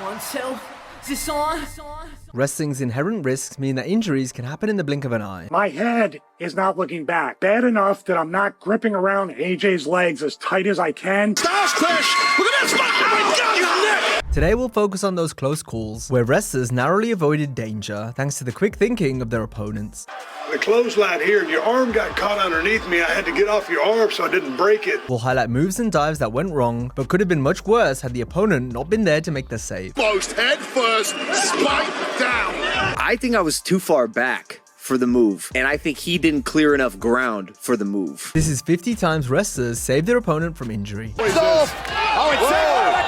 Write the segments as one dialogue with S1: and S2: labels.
S1: 1, 2, is this on?
S2: Wrestling's inherent risks mean that injuries can happen in the blink of an eye.
S3: My head is not looking back. Bad enough that I'm not gripping around AJ's legs as tight as I can.
S4: Styles Clash! Look at this! Oh my God, his neck!
S2: Today we'll focus on those close calls where wrestlers narrowly avoided danger thanks to the quick thinking of their opponents.
S5: The clothesline here, and your arm got caught underneath me. I had to get off your arm so I didn't break it.
S2: We'll highlight moves and dives that went wrong, but could have been much worse had the opponent not been there to make the save.
S4: Most head first, spike down.
S6: I think I was too far back for the move, and I think he didn't clear enough ground for the move.
S2: This is 50 times wrestlers saved their opponent from injury.
S4: Oh, it's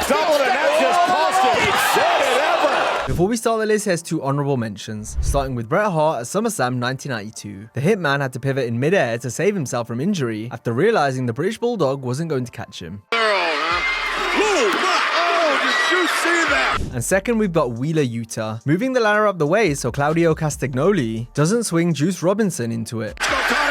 S4: doubled, and that just cost him. He said it ever.
S2: Before we start the list, here's 2 honorable mentions, starting with Bret Hart at SummerSlam 1992. The Hitman had to pivot in midair to save himself from injury after realizing the British Bulldog wasn't going to catch him.
S4: You see that?
S2: And second, we've got Wheeler Yuta, moving the ladder up the way so Claudio Castagnoli doesn't swing Juice Robinson into it.
S4: Traveling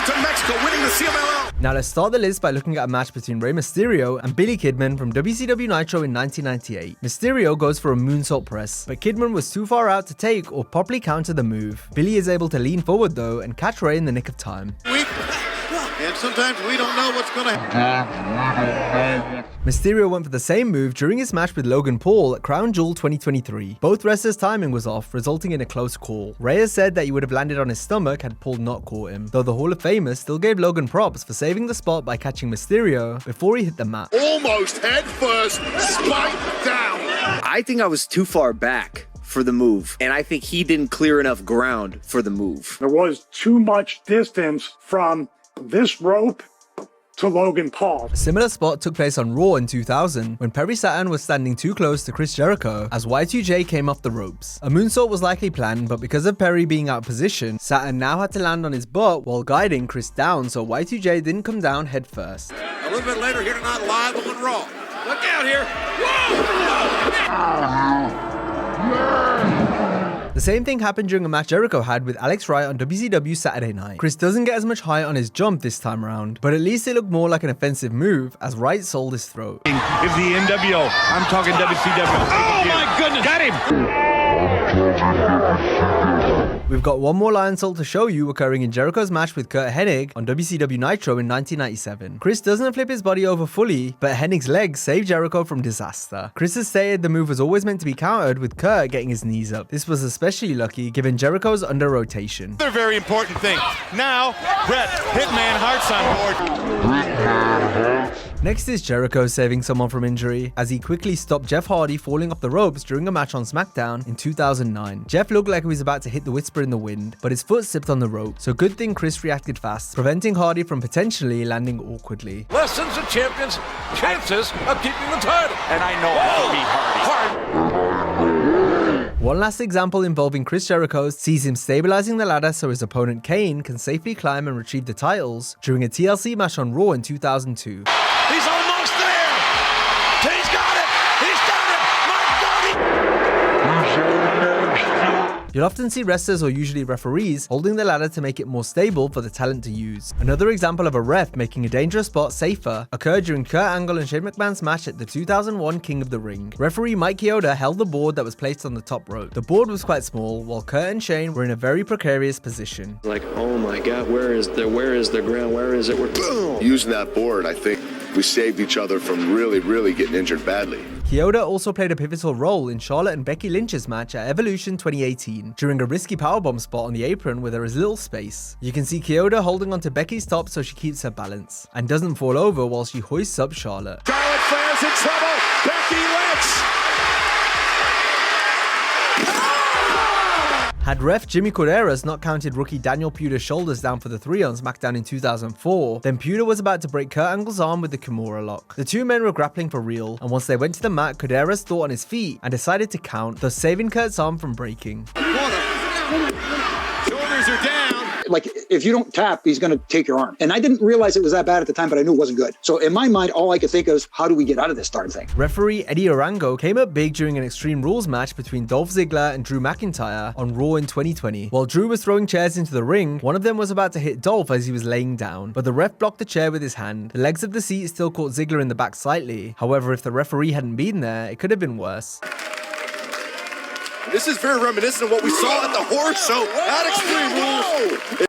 S4: to Mexico, winning the CMLL.
S2: Now let's start the list by looking at a match between Rey Mysterio and Billy Kidman from WCW Nitro in 1998. Mysterio goes for a moonsault press, but Kidman was too far out to take or properly counter the move. Billy is able to lean forward though and catch Rey in the nick of time.
S4: And sometimes we don't know what's going to happen.
S2: Mysterio went for the same move during his match with Logan Paul at Crown Jewel 2023. Both wrestlers' timing was off, resulting in a close call. Reyes said that he would have landed on his stomach had Paul not caught him, though the Hall of Famers still gave Logan props for saving the spot by catching Mysterio before he hit the mat.
S4: Almost head first, spike down.
S6: I think I was too far back for the move, and I think he didn't clear enough ground for the move.
S3: There was too much distance from this rope to Logan Paul.
S2: A similar spot took place on Raw in 2000 when Perry Saturn was standing too close to Chris Jericho as Y2J came off the ropes. A moonsault was likely planned, but because of Perry being out of position, Saturn now had to land on his butt while guiding Chris down so Y2J didn't come down head first.
S4: A little bit later here tonight, live on Raw. Look out here.
S2: The same thing happened during a match Jericho had with Alex Wright on WCW Saturday Night. Chris doesn't get as much height on his jump this time around, but at least it looked more like an offensive move as Wright sold his throat.
S7: Is the NWO. I'm talking WCW. Oh my goodness! Got him!
S2: We've got one more Lionsault to show you occurring in Jericho's match with Kurt Hennig on WCW Nitro in 1997. Chris doesn't flip his body over fully, but Hennig's legs saved Jericho from disaster. Chris has stated the move was always meant to be countered with Kurt getting his knees up. This was especially lucky given Jericho's under rotation.
S7: Another very important thing. Now, Bret Hitman Hart's on board.
S2: Next is Jericho saving someone from injury as he quickly stopped Jeff Hardy falling off the ropes during a match on SmackDown in 2009. Jeff looked like he was about to hit the Whisper in the wind, but his foot slipped on the rope, so good thing Chris reacted fast, preventing Hardy from potentially landing awkwardly.
S8: Lessons of champions, chances of keeping the title. And I know how to be Hardy.
S2: One last example involving Chris Jericho sees him stabilizing the ladder so his opponent Kane can safely climb and retrieve the titles during a TLC match on Raw in 2002.
S8: He's almost there. He's got it. He's done it. My God.
S2: You'll often see wrestlers or usually referees holding the ladder to make it more stable for the talent to use. Another example of a ref making a dangerous spot safer occurred during Kurt Angle and Shane McMahon's match at the 2001 King of the Ring. Referee Mike Chioda held the board that was placed on the top rope. The board was quite small, while Kurt and Shane were in a very precarious position.
S9: Like, oh my God, where is the ground? Where is it? We're boom!
S5: Using that board, I think we saved each other from really getting injured badly.
S2: Chioda also played a pivotal role in Charlotte and Becky Lynch's match at Evolution 2018 during a risky powerbomb spot on the apron where there is little space. You can see Chioda holding onto Becky's top so she keeps her balance and doesn't fall over while she hoists up Charlotte.
S4: Charlotte Flair's in trouble. Becky Lynch.
S2: Had ref Jimmy Corderas not counted rookie Daniel Puder's shoulders down for the 3 on SmackDown in 2004, then Puder was about to break Kurt Angle's arm with the Kimura lock. The two men were grappling for real, and once they went to the mat, Corderas thought on his feet and decided to count, thus saving Kurt's arm from breaking.
S4: Shoulders are down.
S10: Like, if you don't tap, he's going to take your arm. And I didn't realize it was that bad at the time, but I knew it wasn't good. So in my mind, all I could think of is, how do we get out of this darn thing?
S2: Referee Eddie Orango came up big during an Extreme Rules match between Dolph Ziggler and Drew McIntyre on Raw in 2020. While Drew was throwing chairs into the ring, one of them was about to hit Dolph as he was laying down, but the ref blocked the chair with his hand. The legs of the seat still caught Ziggler in the back slightly. However, if the referee hadn't been there, it could have been worse.
S8: This is very reminiscent of what we saw at the horse show at Extreme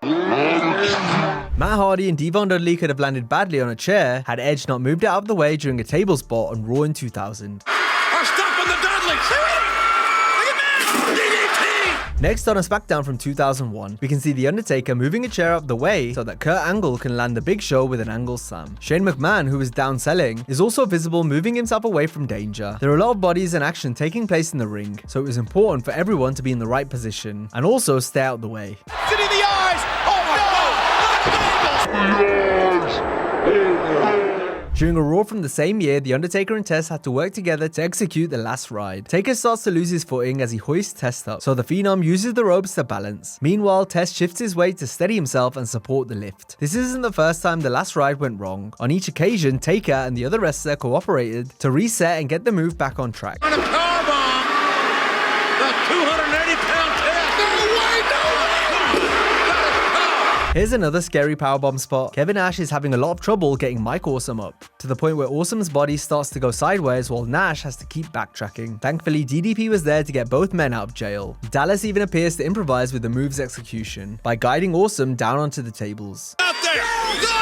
S8: Rules.
S2: Matt Hardy and Devon Dudley could have landed badly on a chair had Edge not moved it out of the way during a table spot on Raw in 2000.
S8: Our stuff on the Dudleys. Look at that. DDT.
S2: Next on a SmackDown from 2001, we can see The Undertaker moving a chair out of the way so that Kurt Angle can land the Big Show with an Angle Slam. Shane McMahon, who is down selling, is also visible moving himself away from danger. There are a lot of bodies and action taking place in the ring, so it was important for everyone to be in the right position and also stay out of the way.
S8: Sit in the eyes.
S2: During a Raw from the same year, The Undertaker and Test had to work together to execute the last ride. Taker starts to lose his footing as he hoists Test up, so the Phenom uses the ropes to balance. Meanwhile, Test shifts his weight to steady himself and support the lift. This isn't the first time the last ride went wrong. On each occasion, Taker and the other wrestler cooperated to reset and get the move back on track.
S8: On a powerbomb, the 280-pound Test. No way, no way.
S2: Here's another scary powerbomb spot. Kevin Nash is having a lot of trouble getting Mike Awesome up, to the point where Awesome's body starts to go sideways while Nash has to keep backtracking. Thankfully, DDP was there to get both men out of jail. Dallas even appears to improvise with the move's execution by guiding Awesome down onto the tables.
S8: Out there. Go!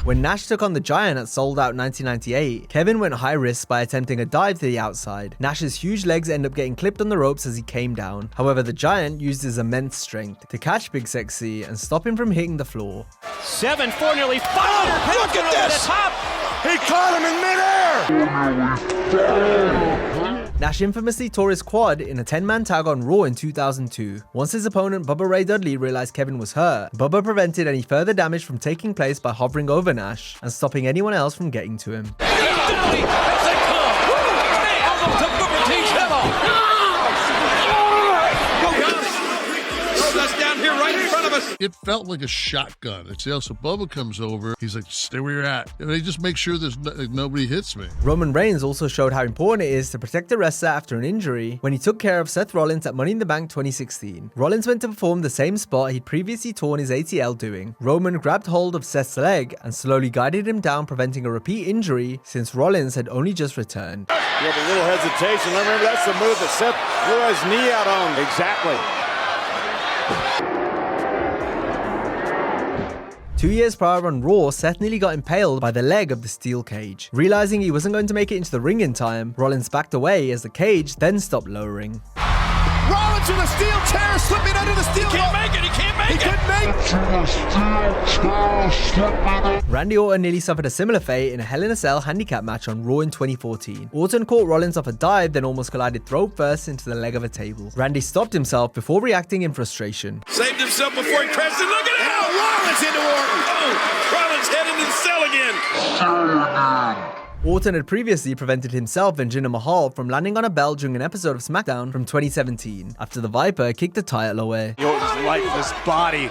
S2: When Nash took on the Giant at Sold Out 1998, Kevin went high risk by attempting a dive to the outside. Nash's huge legs end up getting clipped on the ropes as he came down. However, the Giant used his immense strength to catch Big Sexy and stop him from hitting the floor.
S8: 7-4, nearly 500 pounds over the top. He caught him in midair.
S2: Nash infamously tore his quad in a 10-man tag on Raw in 2002. Once his opponent Bubba Ray Dudley realized Kevin was hurt, Bubba prevented any further damage from taking place by hovering over Nash and stopping anyone else from getting to him.
S11: It felt like a shotgun. It's so Bubba comes over. He's like, stay where you're at. And they just make sure there's nobody hits me.
S2: Roman Reigns also showed how important it is to protect a wrestler after an injury when he took care of Seth Rollins at Money in the Bank 2016. Rollins went to perform the same spot he'd previously torn his ATL doing. Roman grabbed hold of Seth's leg and slowly guided him down, preventing a repeat injury since Rollins had only just returned.
S4: You have a little hesitation. Remember, that's the move that Seth threw his knee out on. Exactly.
S2: 2 years prior on Raw, Seth nearly got impaled by the leg of the steel cage. Realizing he wasn't going to make it into the ring in time, Rollins backed away as the cage then stopped lowering.
S8: Rollins with a steel chair slipping under the steel. He can't make it. He can't make it. He couldn't make it.
S2: Randy Orton nearly suffered a similar fate in a Hell in a Cell handicap match on Raw in 2014. Orton caught Rollins off a dive, then almost collided throat first into the leg of a table. Randy stopped himself before reacting in frustration.
S8: Saved himself before he crashed it. Look at it. Rollins into Orton. Oh, Rollins heading to the cell again.
S2: Orton had previously prevented himself and Jinder Mahal from landing on a belt during an episode of SmackDown from 2017, after the Viper kicked the title away.
S4: Orton's lifeless body.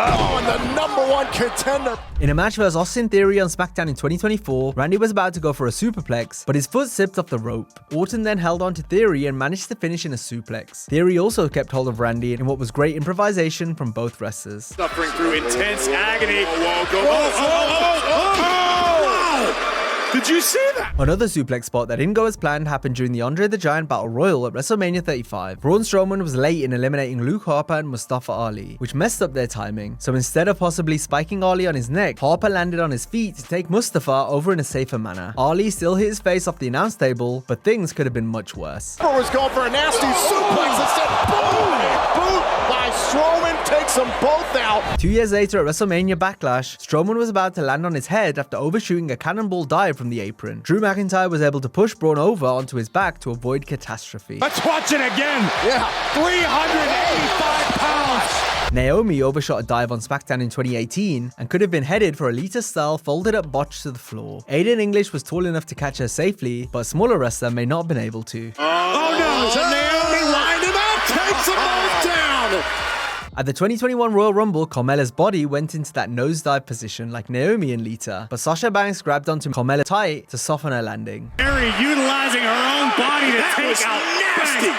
S8: Oh, the #1 contender.
S2: In a match versus Austin Theory on SmackDown in 2024, Randy was about to go for a superplex, but his foot slipped off the rope. Orton then held on to Theory and managed to finish in a suplex. Theory also kept hold of Randy in what was great improvisation from both wrestlers.
S4: Suffering through intense agony. Did you see that?
S2: Another suplex spot that didn't go as planned happened during the Andre the Giant Battle Royal at WrestleMania 35. Braun Strowman was late in eliminating Luke Harper and Mustafa Ali, which messed up their timing. So instead of possibly spiking Ali on his neck, Harper landed on his feet to take Mustafa over in a safer manner. Ali still hit his face off the announce table, but things could have been much worse.
S8: Harper was going for a nasty suplex. Instead, boom! Boot by Strowman takes them both out.
S2: 2 years later at WrestleMania Backlash, Strowman was about to land on his head after overshooting a cannonball dive from the apron. Drew McIntyre was able to push Braun over onto his back to avoid catastrophe.
S4: Let's watch it again.
S8: Yeah,
S4: 385 pounds.
S2: Naomi overshot a dive on SmackDown in 2018 and could have been headed for a Lita-style folded-up botch to the floor. Aiden English was tall enough to catch her safely, but a smaller wrestler may not have been able to.
S8: Oh no! So Naomi lined him out. Takes them both down.
S2: At the 2021 Royal Rumble, Carmella's body went into that nosedive position like Naomi and Lita, but Sasha Banks grabbed onto Carmella tight to soften her landing.
S8: Mary utilizing her own body to take out nasty.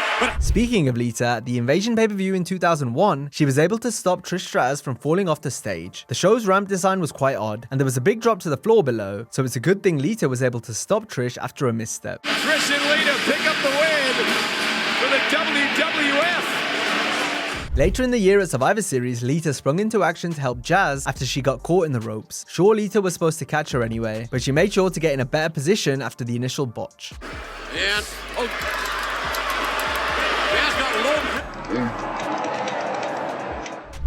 S2: Speaking of Lita, at the Invasion pay-per-view in 2001, she was able to stop Trish Stratus from falling off the stage. The show's ramp design was quite odd, and there was a big drop to the floor below, so it's a good thing Lita was able to stop Trish after a misstep.
S8: Trish and Lita pick up the win for the WWF.
S2: Later in the year at Survivor Series, Lita sprung into action to help Jazz after she got caught in the ropes. Sure, Lita was supposed to catch her anyway, but she made sure to get in a better position after the initial botch.
S8: And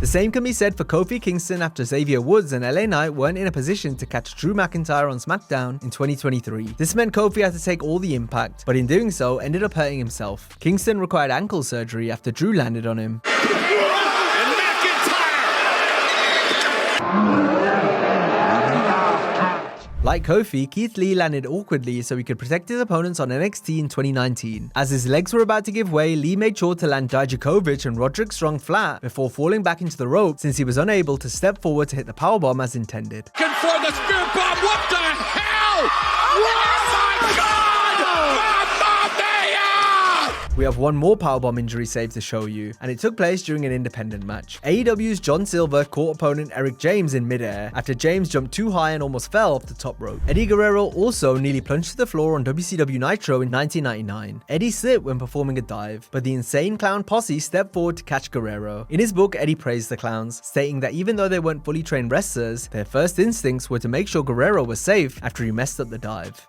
S2: The same can be said for Kofi Kingston after Xavier Woods and LA Knight weren't in a position to catch Drew McIntyre on SmackDown in 2023. This meant Kofi had to take all the impact, but in doing so, ended up hurting himself. Kingston required ankle surgery after Drew landed on him. Like Kofi, Keith Lee landed awkwardly so he could protect his opponents on NXT in 2019. As his legs were about to give way, Lee made sure to land Dijakovic and Roderick Strong flat before falling back into the rope since he was unable to step forward to hit the powerbomb as intended.
S8: for the spear bomb. What the hell? Oh my God!
S2: We have one more powerbomb injury save to show you, and it took place during an independent match. AEW's John Silver caught opponent Eric James in midair after James jumped too high and almost fell off the top rope. Eddie Guerrero also nearly plunged to the floor on WCW Nitro in 1999. Eddie slipped when performing a dive, but the Insane Clown Posse stepped forward to catch Guerrero. In his book, Eddie praised the clowns, stating that even though they weren't fully trained wrestlers, their first instincts were to make sure Guerrero was safe after he messed up the dive.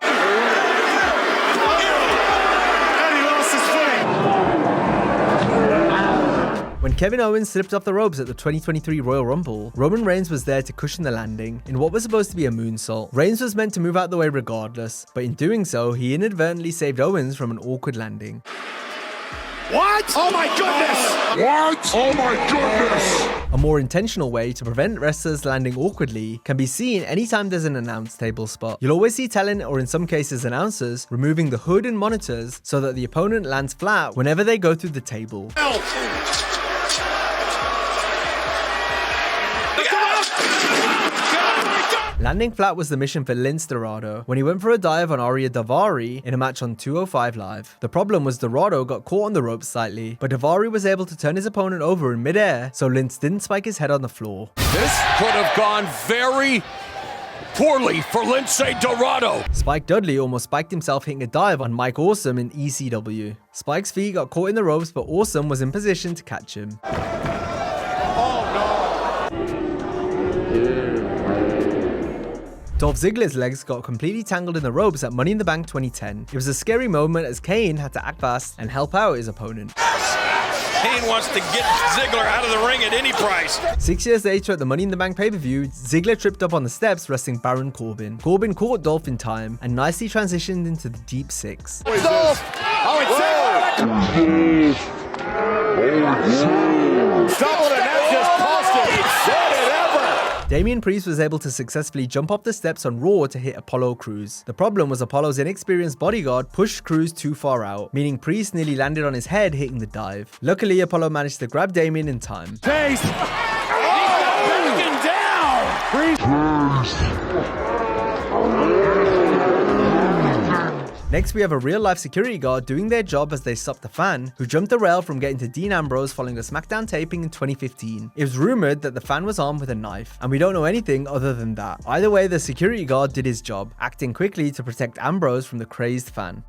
S2: When Kevin Owens slipped off the ropes at the 2023 Royal Rumble, Roman Reigns was there to cushion the landing in what was supposed to be a moonsault. Reigns was meant to move out the way regardless, but in doing so, he inadvertently saved Owens from an awkward landing.
S8: What? Oh my goodness!
S11: What? Oh my goodness!
S2: A more intentional way to prevent wrestlers landing awkwardly can be seen anytime there's an announce table spot. You'll always see talent, or in some cases announcers, removing the hood and monitors so that the opponent lands flat whenever they go through the table. Landing flat was the mission for Lince Dorado when he went for a dive on Arya Daivari in a match on 205 Live. The problem was Dorado got caught on the ropes slightly, but Daivari was able to turn his opponent over in midair, so Lince didn't spike his head on the floor.
S8: This could have gone very poorly for Lince Dorado.
S2: Spike Dudley almost spiked himself hitting a dive on Mike Awesome in ECW. Spike's feet got caught in the ropes, but Awesome was in position to catch him. Dolph Ziggler's legs got completely tangled in the ropes at Money in the Bank 2010. It was a scary moment as Kane had to act fast and help out his opponent.
S8: Kane wants to get Ziggler out of the ring at any price.
S2: 6 years later at the Money in the Bank pay-per-view, Ziggler tripped up on the steps wrestling Baron Corbin. Corbin caught Dolph in time and nicely transitioned into the Deep Six.
S8: Dolph! Oh, it's double, and that just cost him. He said it ever.
S2: Damian Priest was able to successfully jump up the steps on Raw to hit Apollo Crews. The problem was Apollo's inexperienced bodyguard pushed Crews too far out, meaning Priest nearly landed on his head hitting the dive. Luckily, Apollo managed to grab Damian in time.
S8: Pace! He's backing down!
S2: Next, we have a real-life security guard doing their job as they stopped the fan, who jumped the rail from getting to Dean Ambrose following a SmackDown taping in 2015. It was rumored that the fan was armed with a knife, and we don't know anything other than that. Either way, the security guard did his job, acting quickly to protect Ambrose from the crazed fan.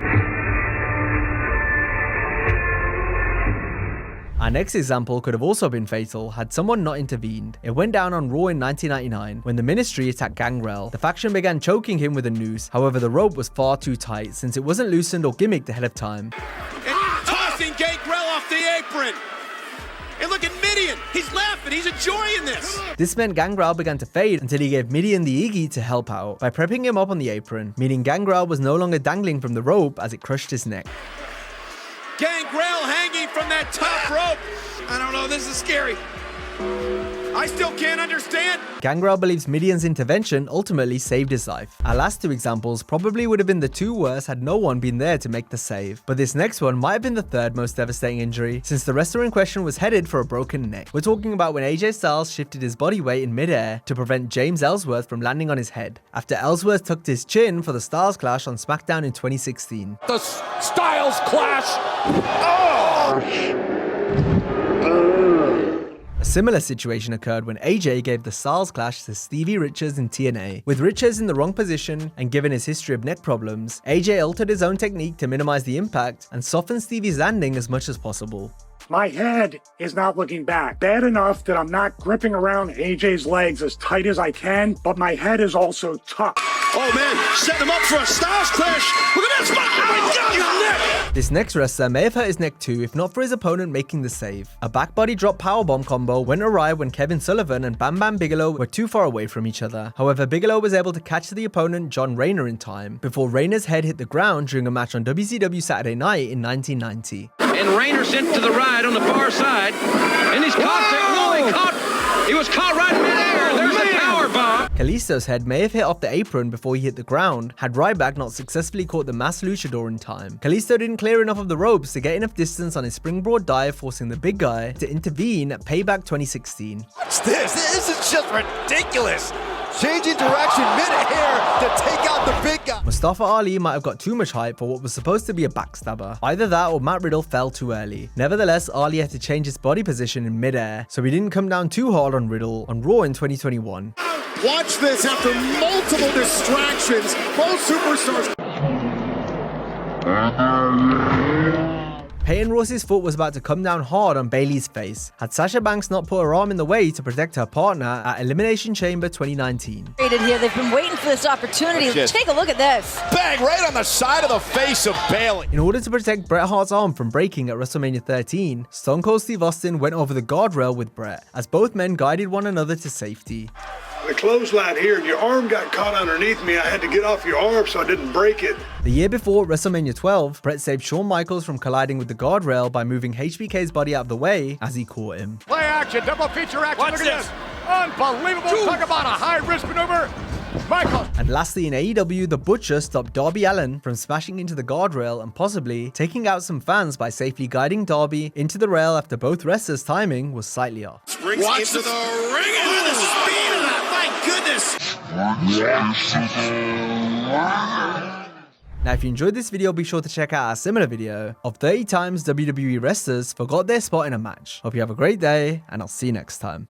S2: Our next example could have also been fatal had someone not intervened. It went down on Raw in 1999 when the Ministry attacked Gangrel. The faction began choking him with a noose, however the rope was far too tight since it wasn't loosened or gimmicked ahead of time.
S8: And tossing Gangrel off the apron! And look at Mideon! He's laughing, he's enjoying this!
S2: This meant Gangrel began to fade until he gave Mideon the Iggy to help out by prepping him up on the apron, meaning Gangrel was no longer dangling from the rope as it crushed his neck.
S8: Gangrel hanging from that top rope. I don't know, this is scary. I still can't understand.
S2: Gangrel believes Mideon's intervention ultimately saved his life. Our last two examples probably would have been the two worst had no one been there to make the save. But this next one might have been the third most devastating injury, since the wrestler in question was headed for a broken neck. We're talking about when AJ Styles shifted his body weight in midair to prevent James Ellsworth from landing on his head, after Ellsworth tucked his chin for the Styles Clash on SmackDown in 2016.
S8: The Styles Clash. Oh!
S2: A similar situation occurred when AJ gave the Styles Clash to Stevie Richards in TNA. With Richards in the wrong position and given his history of neck problems, AJ altered his own technique to minimize the impact and soften Stevie's landing as much as possible.
S3: My head is not looking back. Bad enough that I'm not gripping around AJ's legs as tight as I can, but my head is also tough.
S8: Oh man, set him up for a Styles Clash. Look at that spot. Oh my God, his neck.
S2: This next wrestler may have hurt his neck too, if not for his opponent making the save. A back body drop powerbomb combo went awry when Kevin Sullivan and Bam Bam Bigelow were too far away from each other. However, Bigelow was able to catch the opponent John Rayner in time, before Rayner's head hit the ground during a match on WCW Saturday Night in 1990.
S9: And Rayner sent to the right on the far side, and he's caught there. He was caught right in midair. There's the power bomb.
S2: Kalisto's head may have hit off the apron before he hit the ground, had Ryback not successfully caught the masked luchador in time. Kalisto didn't clear enough of the ropes to get enough distance on his springboard dive, forcing the big guy to intervene at Payback 2016.
S8: What's this? This is just ridiculous. Changing direction mid-air to take out the big guy.
S2: Mustafa Ali might have got too much hype for what was supposed to be a backstabber. Either that or Matt Riddle fell too early. Nevertheless, Ali had to change his body position in mid-air, so he didn't come down too hard on Riddle on Raw in 2021.
S8: Watch this. After multiple distractions, both superstars.
S2: Peyton Ross's foot was about to come down hard on Bayley's face, had Sasha Banks not put her arm in the way to protect her partner at Elimination Chamber 2019.
S1: Here, they've been waiting for this opportunity. Take a look at this.
S8: Bang right on the side of the face of Bayley.
S2: In order to protect Bret Hart's arm from breaking at WrestleMania 13, Stone Cold Steve Austin went over the guardrail with Bret, as both men guided one another to safety.
S5: The clothesline here, and your arm got caught underneath me. I had to get off your arm so I didn't break it.
S2: The year before WrestleMania 12, Bret saved Shawn Michaels from colliding with the guardrail by moving HBK's body out of the way as he caught him.
S8: Play action, double feature action. Watch Look at this. Unbelievable. Talk about a high-risk maneuver. Michael.
S2: And lastly, in AEW, the Butcher stopped Darby Allin from smashing into the guardrail and possibly taking out some fans by safely guiding Darby into the rail after both wrestlers' timing was slightly off.
S8: Springs into the ring. Oh, the speed of that. My goodness.
S2: Now, if you enjoyed this video, be sure to check out our similar video of 30 times WWE wrestlers forgot their spot in a match. Hope you have a great day, and I'll see you next time.